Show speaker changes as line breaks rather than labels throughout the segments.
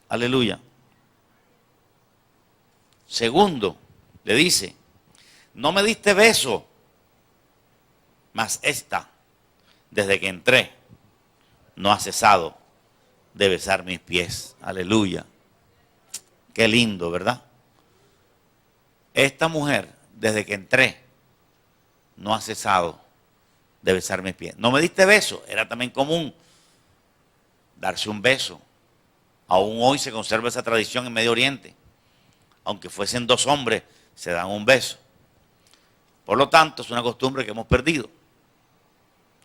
Aleluya. Segundo, le dice, no me diste beso, mas esta, desde que entré, no ha cesado de besar mis pies. Aleluya. Qué lindo, ¿verdad? Esta mujer, desde que entré, no ha cesado de besar mis pies. No me diste beso, era también común darse un beso. Aún hoy se conserva esa tradición en Medio Oriente. Aunque fuesen dos hombres, se dan un beso. Por lo tanto, es una costumbre que hemos perdido.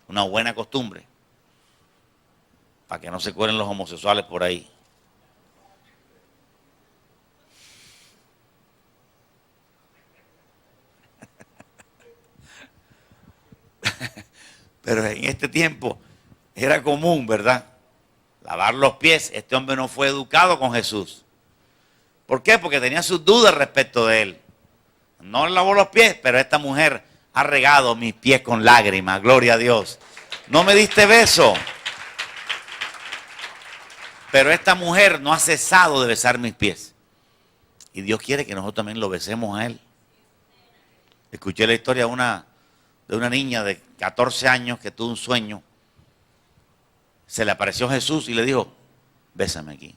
Una buena costumbre. Para que no se cuelen los homosexuales por ahí. Pero en este tiempo era común, ¿verdad? Lavar los pies. Este hombre no fue educado con Jesús. ¿Por qué? Porque tenía sus dudas respecto de él. No lavó los pies, pero esta mujer ha regado mis pies con lágrimas. Gloria a Dios. No me diste beso. Pero esta mujer no ha cesado de besar mis pies. Y Dios quiere que nosotros también lo besemos a Él. Escuché la historia de una niña de 14 años que tuvo un sueño. Se le apareció Jesús y le dijo, bésame aquí.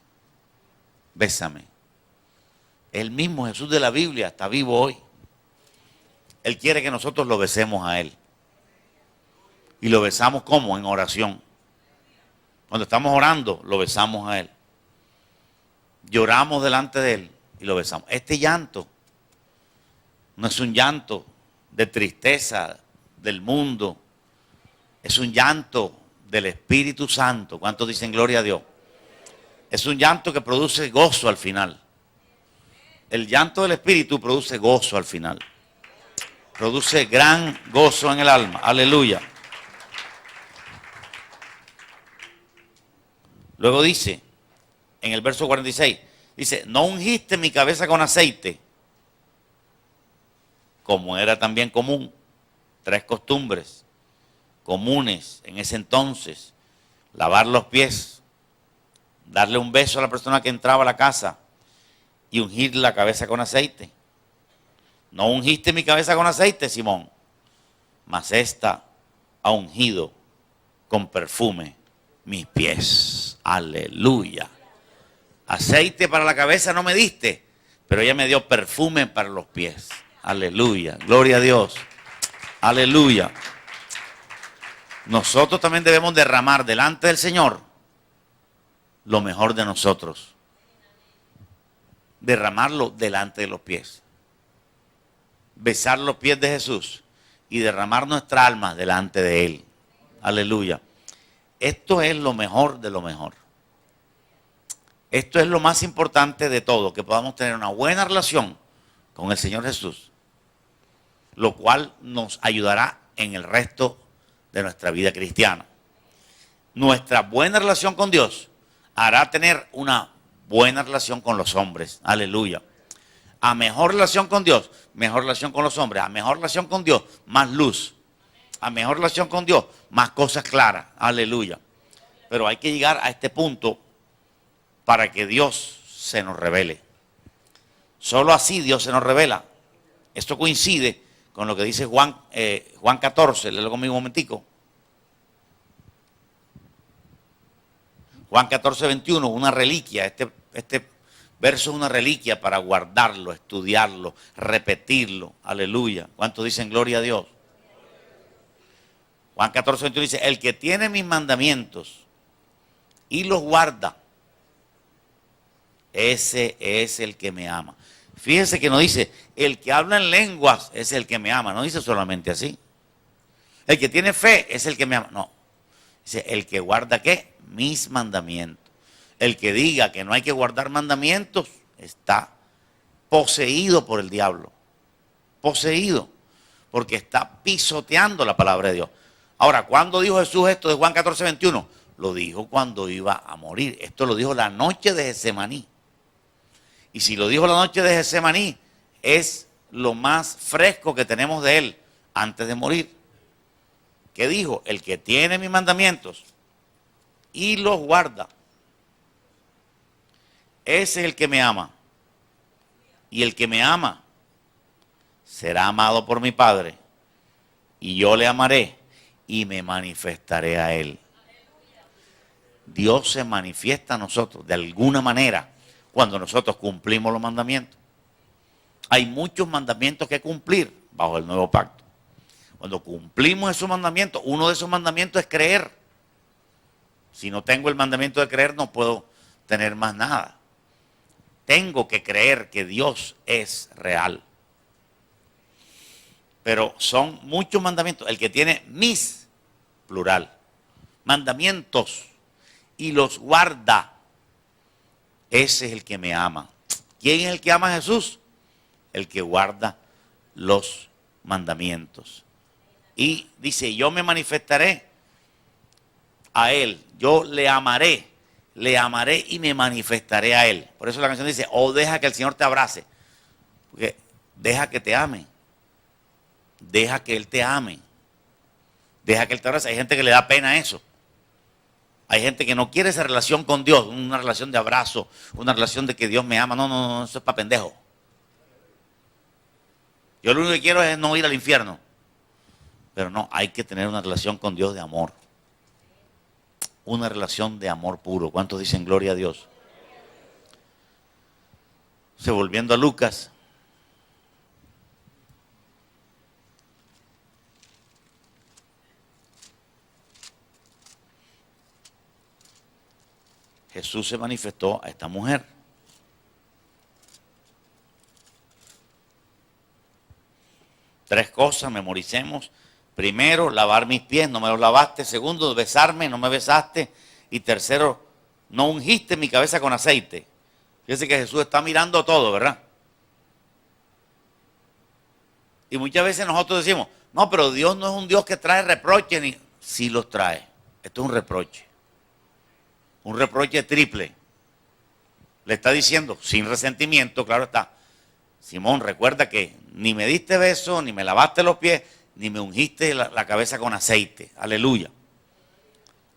Bésame. El mismo Jesús de la Biblia está vivo hoy. Él quiere que nosotros lo besemos a Él. Y lo besamos ¿cómo? En oración. Cuando estamos orando, lo besamos a Él. Lloramos delante de Él y lo besamos. Este llanto no es un llanto de tristeza del mundo. Es un llanto del Espíritu Santo. ¿Cuántos dicen gloria a Dios? Es un llanto que produce gozo al final. El llanto del Espíritu produce gozo al final. Produce gran gozo en el alma. Aleluya. Luego dice, en el verso 46, dice, no ungiste mi cabeza con aceite, como era también común. Tres costumbres comunes en ese entonces: lavar los pies, darle un beso a la persona que entraba a la casa y ungir la cabeza con aceite. No ungiste mi cabeza con aceite, Simón, mas esta ha ungido con perfume mis pies. Aleluya. Aceite para la cabeza no me diste, pero ella me dio perfume para los pies. Aleluya. Gloria a Dios. Aleluya. Nosotros también debemos derramar delante del Señor lo mejor de nosotros. Derramarlo delante de los pies. Besar los pies de Jesús y derramar nuestra alma delante de Él. Aleluya. Esto es lo mejor de lo mejor. Esto es lo más importante de todo, que podamos tener una buena relación con el Señor Jesús, lo cual nos ayudará en el resto de nuestra vida cristiana. Nuestra buena relación con Dios hará tener una buena relación con los hombres. Aleluya. A mejor relación con Dios, mejor relación con los hombres. A mejor relación con Dios, más luz. A mejor relación con Dios, más cosas claras. Aleluya. Pero hay que llegar a este punto para que Dios se nos revele. Solo así Dios se nos revela. Esto coincide con lo que dice Juan 14. Léelo conmigo un momentico. Juan 14, 21, una reliquia. Este verso es una reliquia para guardarlo, estudiarlo, repetirlo. Aleluya. ¿Cuántos dicen gloria a Dios? Juan 14, 21 dice, el que tiene mis mandamientos y los guarda, ese es el que me ama. Fíjense que no dice, el que habla en lenguas es el que me ama. No dice solamente así. El que tiene fe es el que me ama. No. Dice, el que guarda ¿qué? Mis mandamientos. El que diga que no hay que guardar mandamientos está poseído por el diablo. Poseído. Porque está pisoteando la palabra de Dios. Ahora, ¿cuándo dijo Jesús esto de Juan 14, 21? Lo dijo cuando iba a morir. Esto lo dijo la noche de Getsemaní. Y si lo dijo la noche de Getsemaní, es lo más fresco que tenemos de él antes de morir. ¿Qué dijo? El que tiene mis mandamientos y los guarda, ese es el que me ama. Y el que me ama será amado por mi Padre. Y yo le amaré y me manifestaré a él. Dios se manifiesta a nosotros de alguna manera cuando nosotros cumplimos los mandamientos. Hay muchos mandamientos que cumplir bajo el nuevo pacto. Cuando cumplimos esos mandamientos, uno de esos mandamientos es creer. Si no tengo el mandamiento de creer, no puedo tener más nada. Tengo que creer que Dios es real. Pero son muchos mandamientos. El que tiene mis, plural, mandamientos y los guarda, ese es el que me ama. ¿Quién es el que ama a Jesús? El que guarda los mandamientos. Y dice, yo me manifestaré a él, yo le amaré y me manifestaré a él. Por eso la canción dice, oh, deja que el Señor te abrace. Porque deja que te ame. Deja que Él te ame. Deja que Él te abrace. Hay gente que le da pena eso. Hay gente que no quiere esa relación con Dios, una relación de abrazo, una relación de que Dios me ama. No, no, no, eso es para pendejo. Yo lo único que quiero es no ir al infierno. Pero no, hay que tener una relación con Dios de amor. Una relación de amor puro. ¿Cuántos dicen gloria a Dios? Volviendo a Lucas. Jesús se manifestó a esta mujer. Tres cosas, memoricemos. Primero, lavar mis pies, no me los lavaste. Segundo, besarme, no me besaste. Y tercero, no ungiste mi cabeza con aceite. Fíjense que Jesús está mirando todo, ¿verdad? Y muchas veces nosotros decimos, no, pero Dios no es un Dios que trae reproches, ni sí los trae. Esto es un reproche. Un reproche triple. Le está diciendo, sin resentimiento, claro está. Simón, recuerda que ni me diste beso, ni me lavaste los pies, ni me ungiste la cabeza con aceite. Aleluya.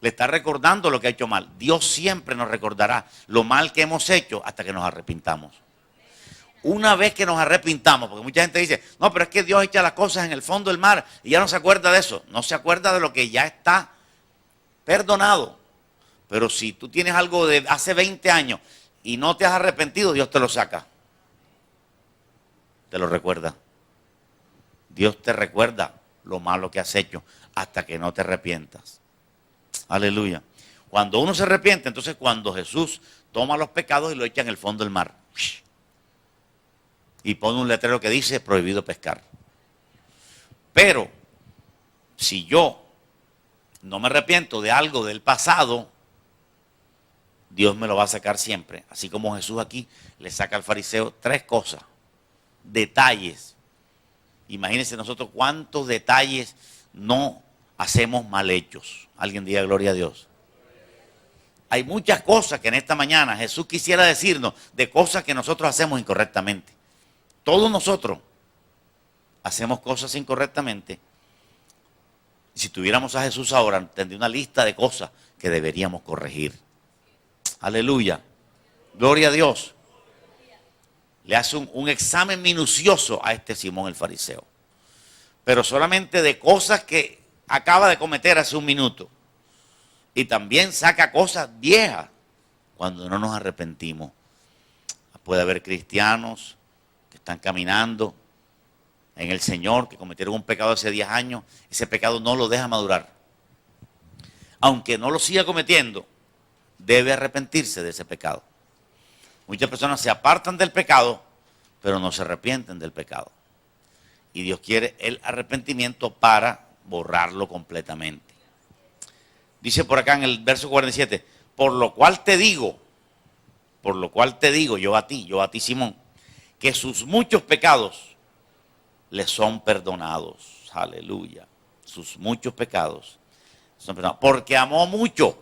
Le está recordando lo que ha hecho mal. Dios siempre nos recordará lo mal que hemos hecho hasta que nos arrepintamos. Una vez que nos arrepintamos, porque mucha gente dice, no, pero es que Dios echa las cosas en el fondo del mar y ya no se acuerda de eso. No se acuerda de lo que ya está perdonado. Pero si tú tienes algo de hace 20 años y no te has arrepentido, Dios te lo saca. Te lo recuerda. Dios te recuerda lo malo que has hecho hasta que no te arrepientas. Aleluya. Cuando uno se arrepiente, entonces cuando Jesús toma los pecados y lo echa en el fondo del mar. Y pone un letrero que dice prohibido pescar. Pero si yo no me arrepiento de algo del pasado, Dios me lo va a sacar siempre. Así como Jesús aquí le saca al fariseo tres cosas, detalles. Imagínense nosotros cuántos detalles no hacemos mal hechos. Alguien diga gloria a Dios. Hay muchas cosas que en esta mañana Jesús quisiera decirnos de cosas que nosotros hacemos incorrectamente. Todos nosotros hacemos cosas incorrectamente. Si tuviéramos a Jesús ahora, tendría una lista de cosas que deberíamos corregir. Aleluya. Gloria a Dios. Le hace un examen minucioso a este Simón el fariseo. Pero solamente de cosas que acaba de cometer hace un minuto. Y también saca cosas viejas cuando no nos arrepentimos. Puede haber cristianos que están caminando en el Señor, que cometieron un pecado hace 10 años. Ese pecado no lo deja madurar. Aunque no lo siga cometiendo, debe arrepentirse de ese pecado. Muchas personas se apartan del pecado, pero no se arrepienten del pecado. Y Dios quiere el arrepentimiento para borrarlo completamente. Dice por acá en el verso 47, por lo cual te digo yo a ti Simón, que sus muchos pecados le son perdonados. Aleluya. Sus muchos pecados son perdonados. Porque amó mucho.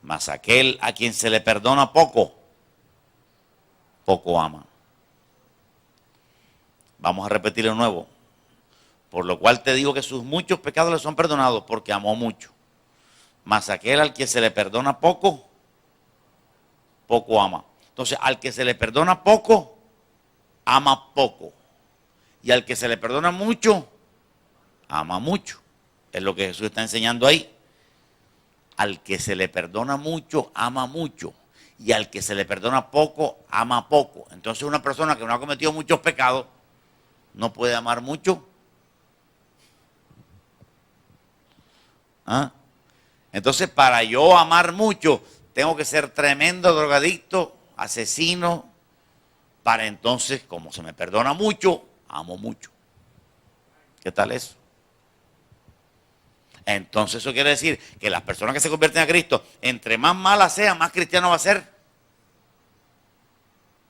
Mas aquel a quien se le perdona poco, poco ama. Vamos a repetirlo de nuevo. Por lo cual te digo que sus muchos pecados le son perdonados porque amó mucho. Mas aquel al que se le perdona poco, poco ama. Entonces, al que se le perdona poco, ama poco. Y al que se le perdona mucho, ama mucho. Es lo que Jesús está enseñando ahí. Al que se le perdona mucho, ama mucho. Y al que se le perdona poco, ama poco. Entonces una persona que no ha cometido muchos pecados, no puede amar mucho. ¿Ah? Entonces, para yo amar mucho, tengo que ser tremendo drogadicto, asesino, para entonces, como se me perdona mucho, amo mucho. ¿Qué tal eso? Entonces eso quiere decir que las personas que se convierten a Cristo, entre más malas sean, más cristiano va a ser.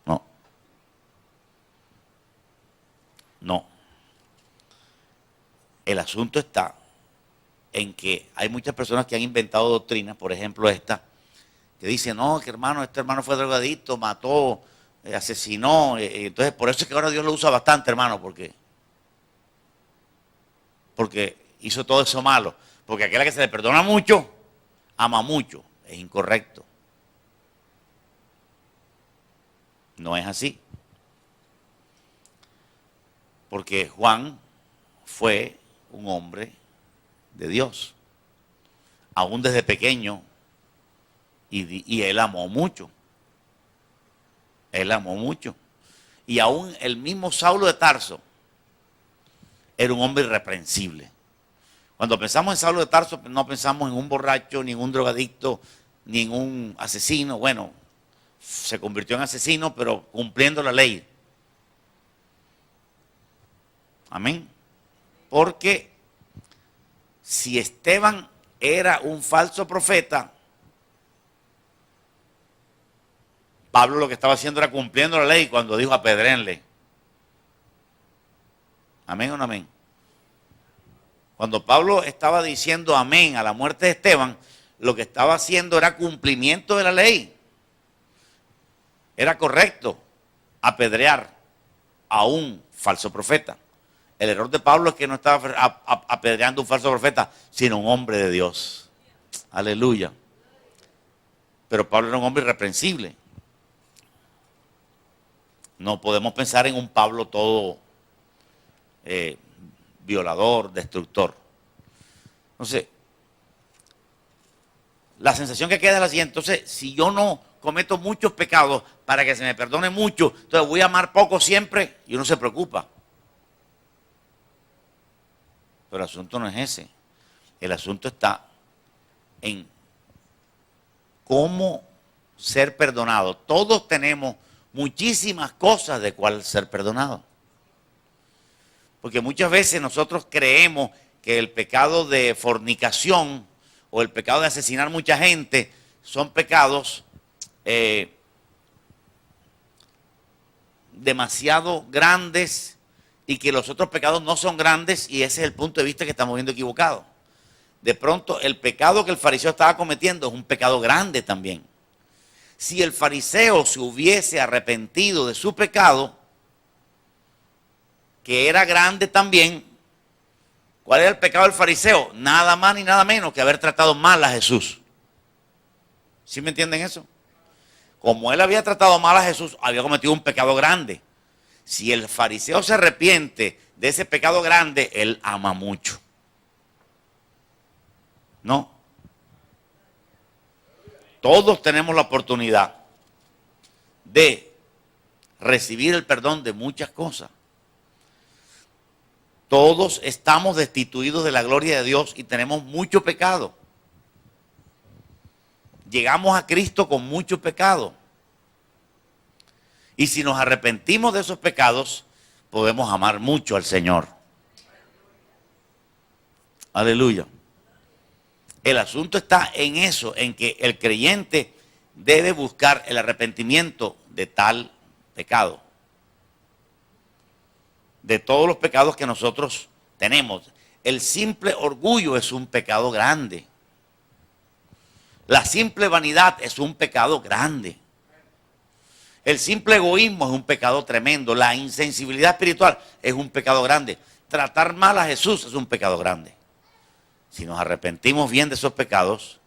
No. No. El asunto está en que hay muchas personas que han inventado doctrinas, por ejemplo esta, que dicen, no, que hermano, este hermano fue drogadicto, mató, asesinó, entonces por eso es que ahora Dios lo usa bastante, hermano, porque hizo todo eso malo. Porque aquel que se le perdona mucho, ama mucho. Es incorrecto. No es así. Porque Juan fue un hombre de Dios. Aún desde pequeño. Y él amó mucho. Él amó mucho. Y aún el mismo Saulo de Tarso era un hombre irreprensible. Cuando pensamos en Saulo de Tarso, no pensamos en un borracho, ni en un drogadicto, ni en un asesino. Bueno, se convirtió en asesino, pero cumpliendo la ley. Amén. Porque si Esteban era un falso profeta, Pablo lo que estaba haciendo era cumpliendo la ley cuando dijo apedréenle. Amén o no amén. Cuando Pablo estaba diciendo amén a la muerte de Esteban, lo que estaba haciendo era cumplimiento de la ley. Era correcto apedrear a un falso profeta. El error de Pablo es que no estaba apedreando a un falso profeta, sino un hombre de Dios. Aleluya. Pero Pablo era un hombre irreprensible. No podemos pensar en un Pablo todo violador, destructor. Entonces, la sensación que queda es la siguiente. Entonces, si yo no cometo muchos pecados para que se me perdone mucho, entonces voy a amar poco siempre y uno se preocupa. Pero el asunto no es ese. El asunto está en cómo ser perdonado. Todos tenemos muchísimas cosas de cuál ser perdonado. Porque muchas veces nosotros creemos que el pecado de fornicación o el pecado de asesinar mucha gente son pecados demasiado grandes y que los otros pecados no son grandes, y ese es el punto de vista que estamos viendo equivocado. De pronto el pecado que el fariseo estaba cometiendo es un pecado grande también. Si el fariseo se hubiese arrepentido de su pecado, que era grande también, ¿cuál era el pecado del fariseo? Nada más ni nada menos que haber tratado mal a Jesús. ¿Sí me entienden eso? Como él había tratado mal a Jesús, había cometido un pecado grande. Si el fariseo se arrepiente de ese pecado grande, él ama mucho. ¿No? Todos tenemos la oportunidad de recibir el perdón de muchas cosas. Todos estamos destituidos de la gloria de Dios y tenemos mucho pecado. Llegamos a Cristo con mucho pecado. Y si nos arrepentimos de esos pecados, podemos amar mucho al Señor. Aleluya. El asunto está en eso, en que el creyente debe buscar el arrepentimiento de tal pecado. De todos los pecados que nosotros tenemos. El simple orgullo es un pecado grande. La simple vanidad es un pecado grande. El simple egoísmo es un pecado tremendo. La insensibilidad espiritual es un pecado grande. Tratar mal a Jesús es un pecado grande. Si nos arrepentimos bien de esos pecados,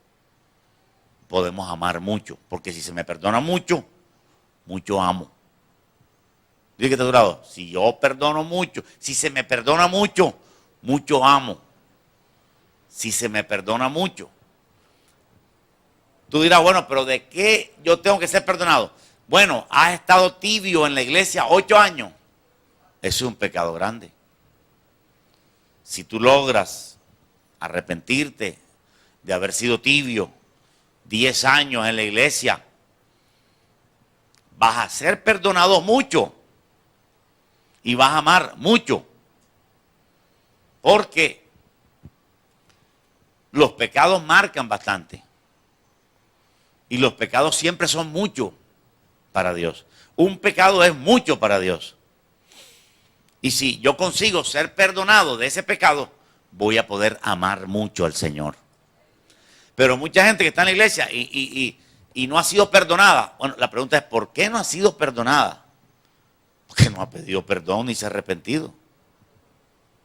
podemos amar mucho. Porque si se me perdona mucho, mucho amo. Dile que está a tu lado, si yo perdono mucho, si se me perdona mucho, mucho amo. Si se me perdona mucho. Tú dirás, bueno, pero ¿de qué yo tengo que ser perdonado? Bueno, has estado tibio en la iglesia 8 años. Eso es un pecado grande. Si tú logras arrepentirte de haber sido tibio 10 años en la iglesia, vas a ser perdonado mucho y vas a amar mucho. Porque los pecados marcan bastante. Y los pecados siempre son mucho para Dios. Un pecado es mucho para Dios. Y si yo consigo ser perdonado de ese pecado, voy a poder amar mucho al Señor. Pero mucha gente que está en la iglesia y no ha sido perdonada. Bueno, la pregunta es, ¿por qué no ha sido perdonada? Porque no ha pedido perdón ni se ha arrepentido.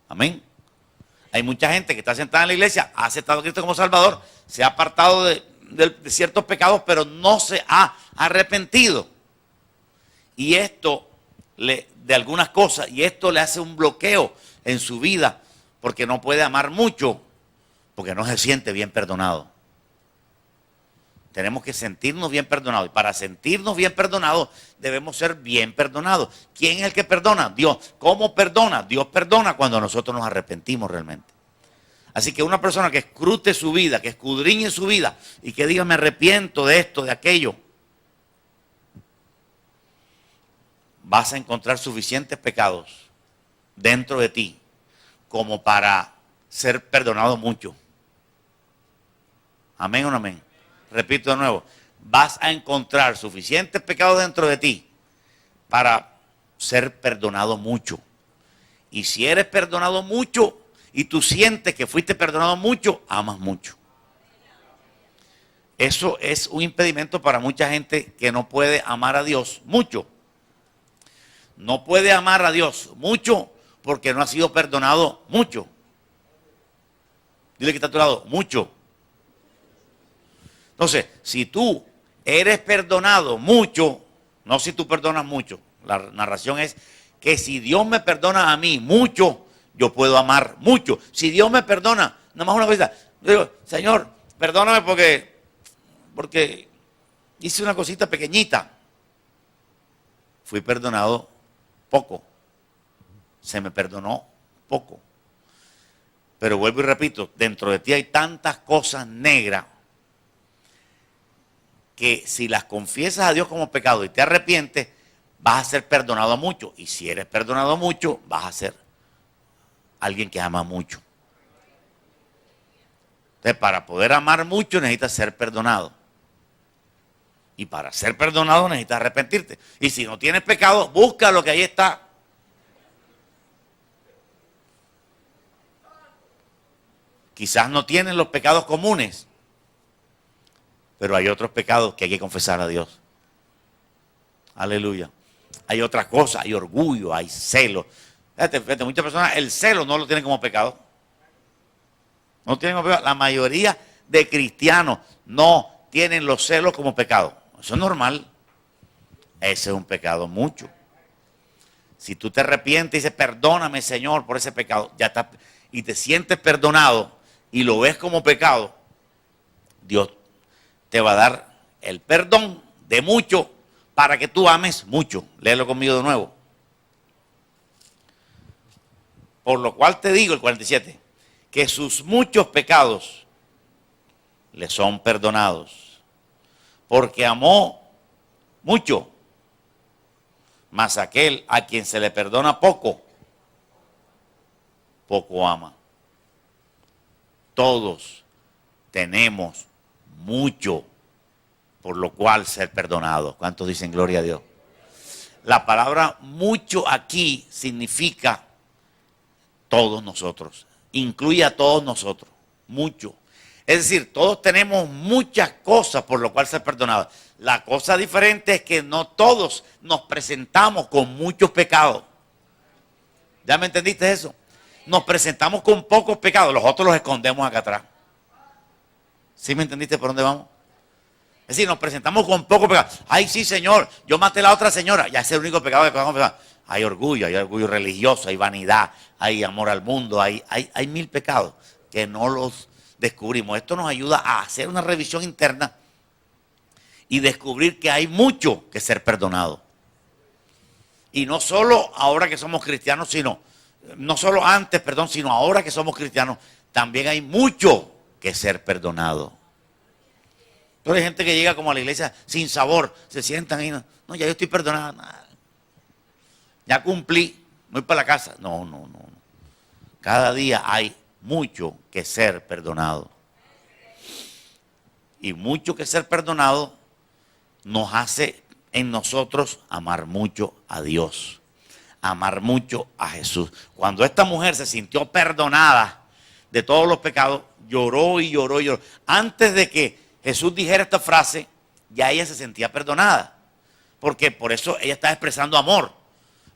Amén. Hay mucha gente que está sentada en la iglesia, ha aceptado a Cristo como Salvador, se ha apartado de ciertos pecados, pero no se ha arrepentido. Y esto de algunas cosas, y esto le hace un bloqueo en su vida, porque no puede amar mucho, porque no se siente bien perdonado. Tenemos que sentirnos bien perdonados, y para sentirnos bien perdonados debemos ser bien perdonados. ¿Quién es el que perdona? Dios. ¿Cómo perdona? Dios perdona cuando nosotros nos arrepentimos realmente. Así que una persona que escrute su vida, que escudriñe su vida y que diga me arrepiento de esto, de aquello, vas a encontrar suficientes pecados dentro de ti como para ser perdonado mucho. ¿Amén o no amén? Repito de nuevo, vas a encontrar suficientes pecados dentro de ti para ser perdonado mucho. Y si eres perdonado mucho y tú sientes que fuiste perdonado mucho, amas mucho. Eso es un impedimento para mucha gente que no puede amar a Dios mucho. No puede amar a Dios mucho porque no ha sido perdonado mucho. Dile que está a tu lado, mucho. Entonces, si tú eres perdonado mucho, no si tú perdonas mucho, la narración es que si Dios me perdona a mí mucho, yo puedo amar mucho. Si Dios me perdona, nada más una cosa, yo digo, Señor, perdóname porque hice una cosita pequeñita. Fui perdonado poco. Se me perdonó poco. Pero vuelvo y repito, dentro de ti hay tantas cosas negras que si las confiesas a Dios como pecado y te arrepientes, vas a ser perdonado mucho. Y si eres perdonado mucho, vas a ser alguien que ama mucho. Entonces, para poder amar mucho necesitas ser perdonado. Y para ser perdonado necesitas arrepentirte. Y si no tienes pecado, busca lo que ahí está. Quizás no tienes los pecados comunes, pero hay otros pecados que hay que confesar a Dios. Aleluya. Hay otras cosas, hay orgullo, hay celo. Fíjate, muchas personas el celo no lo tienen como pecado. No lo tienen como pecado. La mayoría de cristianos no tienen los celos como pecado. Eso es normal. Ese es un pecado mucho. Si tú te arrepientes y dices, perdóname, Señor, por ese pecado, ya está, y te sientes perdonado y lo ves como pecado, Dios te va a dar el perdón de mucho para que tú ames mucho. Léelo conmigo de nuevo. Por lo cual te digo, el 47, que sus muchos pecados le son perdonados, porque amó mucho. Mas aquel a quien se le perdona poco, poco ama. Todos tenemos mucho por lo cual ser perdonados. ¿Cuántos dicen gloria a Dios? La palabra mucho aquí significa todos nosotros, incluye a todos nosotros, mucho. Es decir, todos tenemos muchas cosas por lo cual ser perdonados. La cosa diferente es que no todos nos presentamos con muchos pecados. ¿Ya me entendiste eso? Nos presentamos con pocos pecados, los otros los escondemos acá atrás. ¿Sí me entendiste por dónde vamos? Es decir, nos presentamos con poco pecado. Ay, sí, Señor, yo maté a la otra señora. Ya ese es el único pecado que podemos pecar. Hay orgullo religioso, hay vanidad, hay amor al mundo, hay mil pecados que no los descubrimos. Esto nos ayuda a hacer una revisión interna y descubrir que hay mucho que ser perdonado. Y no solo ahora que somos cristianos, no solo antes, sino ahora que somos cristianos, también hay mucho que ser perdonado. Entonces hay gente que llega como a la iglesia sin sabor, se sientan ahí, no, ya yo estoy perdonado, ya cumplí, voy para la casa. No. Cada día hay mucho que ser perdonado. Y mucho que ser perdonado nos hace en nosotros amar mucho a Dios, amar mucho a Jesús. Cuando esta mujer se sintió perdonada de todos los pecados, lloró y lloró y lloró. Antes de que Jesús dijera esta frase, ya ella se sentía perdonada. Porque por eso ella estaba expresando amor.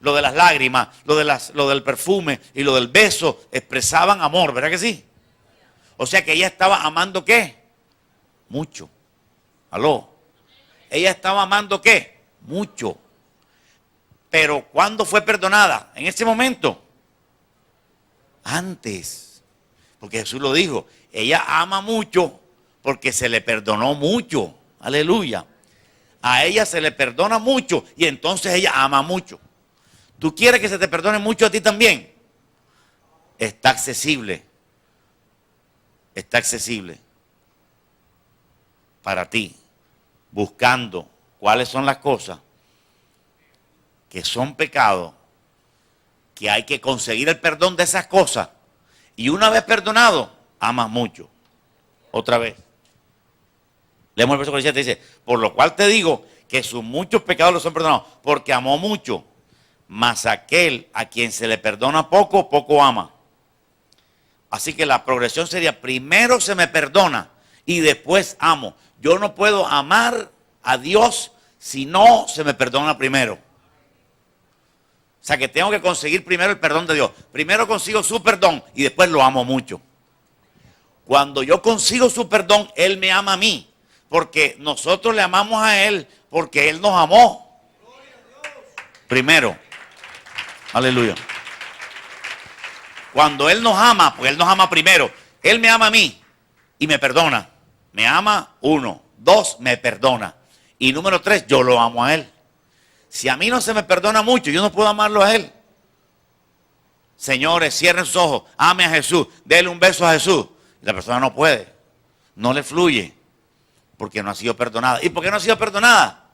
Lo de las lágrimas, lo del perfume y lo del beso expresaban amor, ¿verdad que sí? O sea que ella estaba amando ¿qué? Mucho. ¿Aló? Ella estaba amando ¿qué? Mucho. Pero ¿cuándo fue perdonada? En ese momento. Antes. Porque Jesús lo dijo. Ella ama mucho porque se le perdonó mucho. Aleluya. A ella se le perdona mucho y entonces ella ama mucho. ¿Tú quieres que se te perdone mucho a ti también? Está accesible. Está accesible para ti, buscando cuáles son las cosas que son pecados, que hay que conseguir el perdón de esas cosas. Y una vez perdonado, amas mucho. Otra vez. Leemos el verso 47, dice, por lo cual te digo que sus muchos pecados los son perdonados, porque amó mucho, mas aquel a quien se le perdona poco, poco ama. Así que la progresión sería, primero se me perdona y después amo. Yo no puedo amar a Dios si no se me perdona primero. O sea que tengo que conseguir primero el perdón de Dios. Primero consigo su perdón y después lo amo mucho. Cuando yo consigo su perdón, Él me ama a mí. Porque nosotros le amamos a Él porque Él nos amó. Primero. Aleluya. Cuando Él nos ama, pues Él nos ama primero. Él me ama a mí y me perdona. Me ama, 1. 2, me perdona. Y número 3, yo lo amo a Él. Si a mí no se me perdona mucho, yo no puedo amarlo a Él. Señores, cierren sus ojos, ame a Jesús, déle un beso a Jesús. La persona no puede, no le fluye, porque no ha sido perdonada. ¿Y por qué no ha sido perdonada?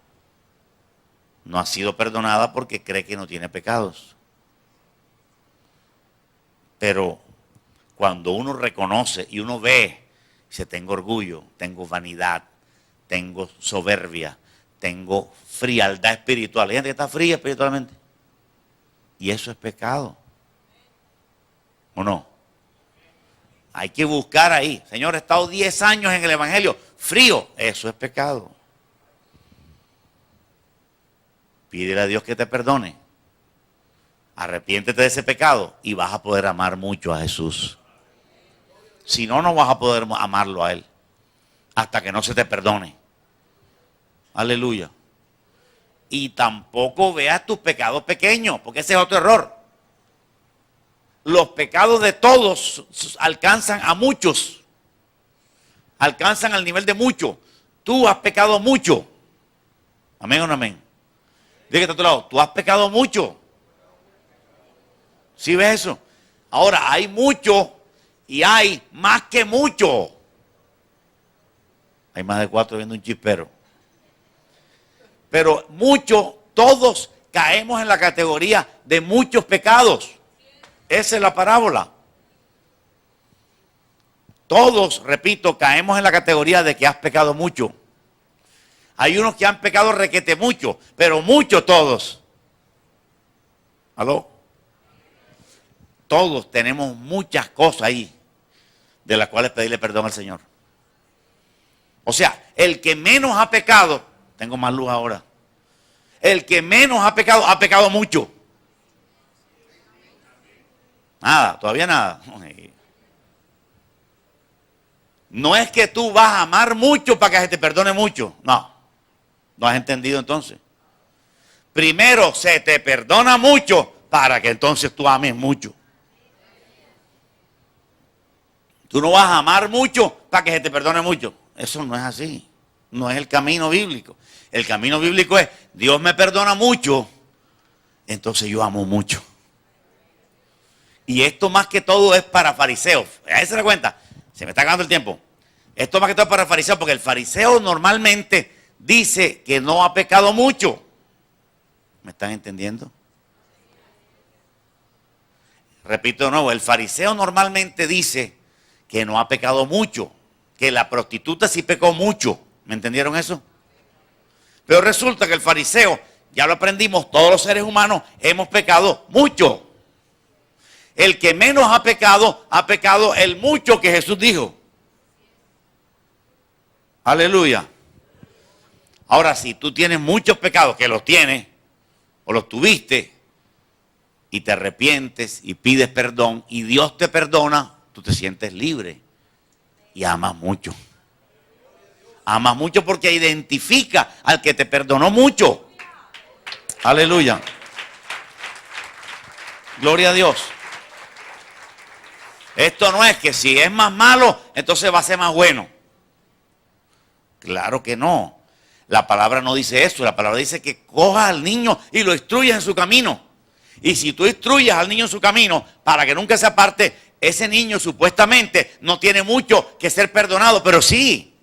No ha sido perdonada porque cree que no tiene pecados. Pero cuando uno reconoce y uno ve, dice, tengo orgullo, tengo vanidad, tengo soberbia, tengo frialdad espiritual. Hay gente que está fría espiritualmente. Y eso es pecado. ¿O no? Hay que buscar ahí. Señor, he estado 10 años en el Evangelio. Frío. Eso es pecado. Pídele a Dios que te perdone. Arrepiéntete de ese pecado y vas a poder amar mucho a Jesús. Si no, no vas a poder amarlo a Él. Hasta que no se te perdone. Aleluya. Y tampoco veas tus pecados pequeños, porque ese es otro error. Los pecados de todos alcanzan a muchos. Alcanzan al nivel de muchos. Tú has pecado mucho. Amén o no amén. Diga que está a tu lado, tú has pecado mucho. ¿Sí ves eso? Ahora, hay mucho y hay más que mucho. Hay más de 4 viendo un chispero. Pero mucho, todos caemos en la categoría de muchos pecados. Esa es la parábola. Todos, repito, caemos en la categoría de que has pecado mucho. Hay unos que han pecado requete mucho, pero mucho todos. ¿Aló? Todos tenemos muchas cosas ahí de las cuales pedirle perdón al Señor. O sea, el que menos ha pecado, tengo más luz ahora. El que menos ha pecado mucho. Nada, todavía nada. No es que tú vas a amar mucho para que se te perdone mucho. No, no has entendido entonces. Primero se te perdona mucho para que entonces tú ames mucho. Tú no vas a amar mucho para que se te perdone mucho. Eso no es así. No es el camino bíblico. El camino bíblico es, Dios me perdona mucho, entonces yo amo mucho. Y esto más que todo es para fariseos. ¿Ahí se da cuenta? Se me está acabando el tiempo. Esto más que todo es para fariseos, porque el fariseo normalmente dice que no ha pecado mucho. ¿Me están entendiendo? Repito de nuevo, el fariseo normalmente dice que no ha pecado mucho, que la prostituta sí pecó mucho. ¿Me entendieron eso? Pero resulta que el fariseo, ya lo aprendimos, todos los seres humanos hemos pecado mucho. El que menos ha pecado el mucho que Jesús dijo. Aleluya. Ahora, si tú tienes muchos pecados, que los tienes, o los tuviste, y te arrepientes y pides perdón, y Dios te perdona, tú te sientes libre y amas mucho. Amas mucho porque identifica al que te perdonó mucho. Aleluya. Gloria a Dios. Esto no es que si es más malo, entonces va a ser más bueno. Claro que no. La palabra no dice eso. La palabra dice que cojas al niño y lo instruyas en su camino. Y si tú instruyes al niño en su camino para que nunca se aparte, ese niño supuestamente no tiene mucho que ser perdonado, pero sí.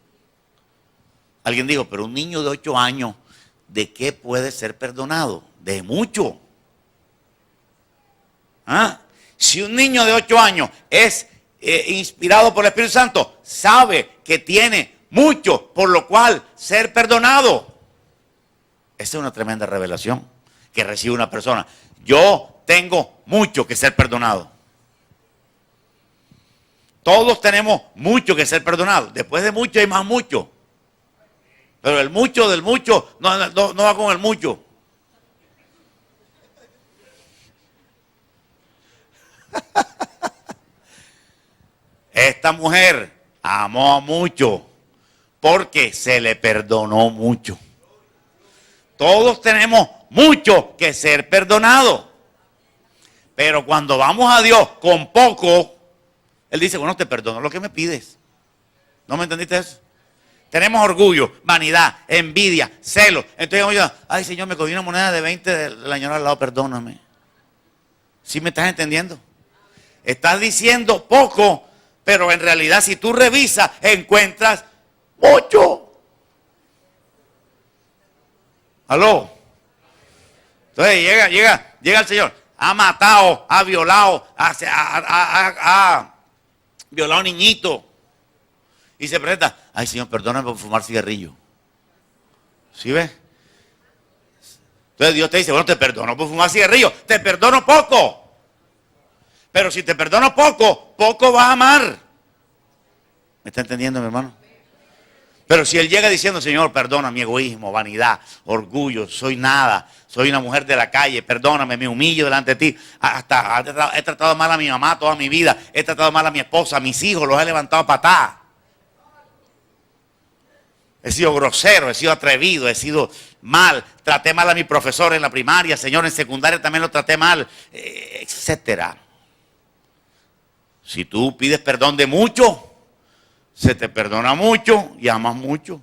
Alguien dijo, pero un niño de 8 años, ¿de qué puede ser perdonado? De mucho. ¿Ah? Si un niño de 8 años es inspirado por el Espíritu Santo, sabe que tiene mucho por lo cual ser perdonado. Esa es una tremenda revelación que recibe una persona. Yo tengo mucho que ser perdonado. Todos tenemos mucho que ser perdonado. Después de mucho hay más mucho. Pero el mucho del mucho no va con el mucho. Esta mujer amó mucho porque se le perdonó mucho. Todos tenemos mucho que ser perdonados. Pero cuando vamos a Dios con poco, Él dice, bueno, te perdono lo que me pides. ¿No me entendiste eso? Tenemos orgullo, vanidad, envidia, celos. Entonces yo, ay Señor, me cogí una moneda de 20 del año al lado, perdóname. ¿Sí me estás entendiendo? Estás diciendo poco, pero en realidad si tú revisas, encuentras mucho. ¿Aló? Entonces llega el Señor. Ha matado, ha violado, ha violado a un niñito. Y se presenta, ay Señor, perdóname por fumar cigarrillo. ¿Sí ves? Entonces Dios te dice, bueno, te perdono por fumar cigarrillo, te perdono poco. Pero si te perdono poco, poco vas a amar. ¿Me está entendiendo, mi hermano? Pero si Él llega diciendo, Señor, perdona mi egoísmo, vanidad, orgullo, soy nada, soy una mujer de la calle, perdóname, me humillo delante de ti. He tratado mal a mi mamá toda mi vida, he tratado mal a mi esposa, a mis hijos, los he levantado a patadas. He sido grosero, he sido atrevido, he sido mal, traté mal a mi profesor en la primaria, Señor, en secundaria también lo traté mal, etcétera. Si tú pides perdón de mucho, se te perdona mucho y amas mucho.